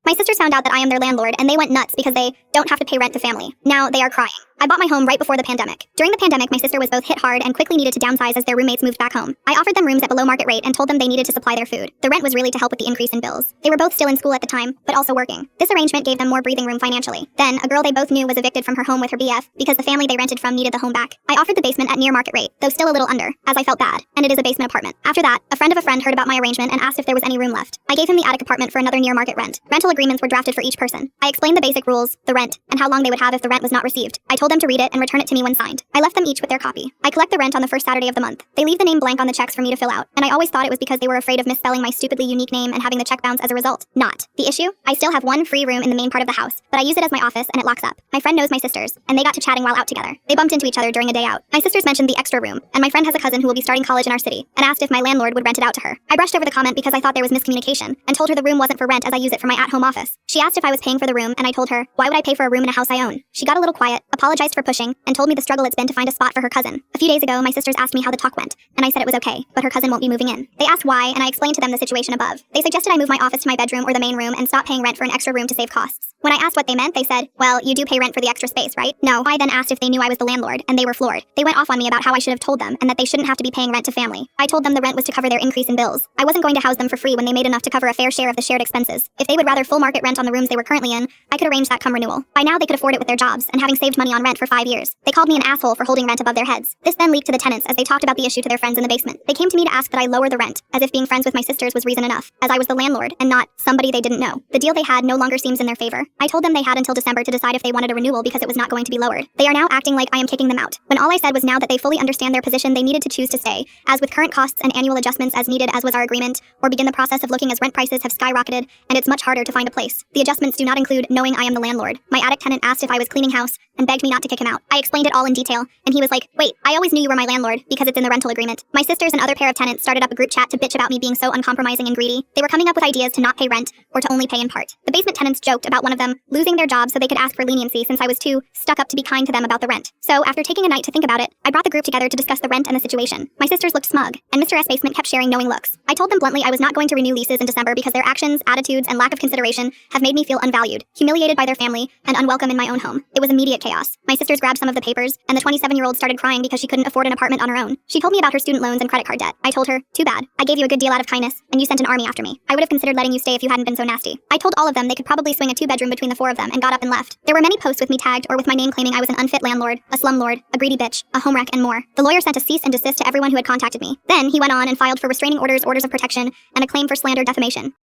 My sisters found out that I am their landlord, and they went nuts because they don't have to pay rent to family. Now they are crying. I bought my home right before the pandemic. During the pandemic, my sister was both hit hard and quickly needed to downsize as their roommates moved back home. I offered them rooms at below market rate and told them they needed to supply their food. The rent was really to help with the increase in bills. They were both still in school at the time, but also working. This arrangement gave them more breathing room financially. Then, a girl they both knew was evicted from her home with her BF because the family they rented from needed the home back. I offered the basement at near market rate, though still a little under, as I felt bad, and it is a basement apartment. After that, a friend of a friend heard about my arrangement and asked if there was any room left. I gave him the attic apartment for another near market rent. Rental agreements were drafted for each person. I explained the basic rules, the rent, and how long they would have if the rent was not received. I told them to read it and return it to me when signed. I left them each with their copy. I collect the rent on the first Saturday of the month. They leave the name blank on the checks for me to fill out, and I always thought it was because they were afraid of misspelling my stupidly unique name and having the check bounce as a result. Not. The issue? I still have one free room in the main part of the house, but I use it as my office and it locks up. My friend knows my sisters, and they got to chatting while out together. They bumped into each other during a day out. My sisters mentioned the extra room, and my friend has a cousin who will be starting college in our city, and asked if my landlord would rent it out to her. I brushed over the comment because I thought there was miscommunication, and told her the room wasn't for rent as I use it for my at-home office. She asked if I was paying for the room, and I told her, why would I pay for a room in a house I own? She got a little quiet, apologized for pushing, and told me the struggle it's been to find a spot for her cousin. A few days ago, my sisters asked me how the talk went, and I said it was okay, but her cousin won't be moving in. They asked why, and I explained to them the situation above. They suggested I move my office to my bedroom or the main room and stop paying rent for an extra room to save costs. When I asked what they meant, they said, well, you do pay rent for the extra space, right? No. I then asked if they knew I was the landlord, and they were floored. They went off on me about how I should have told them, and that they shouldn't have to be paying rent to family. I told them the rent was to cover their increase in bills. I wasn't going to house them for free when they made enough to cover a fair share of the shared expenses. If they would rather full market rent on the rooms they were currently in, I could arrange that come renewal. By now they could afford it with their jobs, and having saved money on rent for 5 years. They called me an asshole for holding rent above their heads. This then leaked to the tenants as they talked about the issue to their friends in the basement. They came to me to ask that I lower the rent, as if being friends with my sisters was reason enough, as I was the landlord, and not somebody they didn't know. The deal they had no longer seems in their favor. I told them they had until December to decide if they wanted a renewal because it was not going to be lowered. They are now acting like I am kicking them out, when all I said was now that they fully understand their position they needed to choose to stay, as with current costs and annual adjustments as needed as was our agreement, or begin the process of looking as rent prices have skyrocketed, and it's much harder to find a place. The adjustments do not include knowing I am the landlord. My attic tenant asked if I was cleaning house, and begged me not to kick him out. I explained it all in detail, and he was like, wait, I always knew you were my landlord, because it's in the rental agreement. My sisters and other pair of tenants started up a group chat to bitch about me being so uncompromising and greedy. They were coming up with ideas to not pay rent, or to only pay in part. The basement tenants joked about one of them losing their job so they could ask for leniency since I was too stuck up to be kind to them about the rent. So, after taking a night to think about it, I brought the group together to discuss the rent and the situation. My sisters looked smug, and Mr. S. Basement kept sharing knowing looks. I told them bluntly I was not going to renew leases in December because their actions, attitudes, and lack of consideration have made me feel unvalued, humiliated by their family, and unwelcome in my own home. It was immediate chaos. My sisters grabbed some of the papers, and the 27-year-old started crying because she couldn't afford an apartment on her own. She told me about her student loans and credit card debt. I told her, too bad. I gave you a good deal out of kindness, and you sent an army after me. I would have considered letting you stay if you hadn't been so nasty. I told all of them they could probably swing a 2-bedroom between the 4 of them and got up and left. There were many posts with me tagged or with my name claiming I was an unfit landlord, a slumlord, a greedy bitch, a home wreck, and more. The lawyer sent a cease and desist to everyone who had contacted me. Then he went on and filed for restraining orders, orders of protection, and a claim for slander defamation.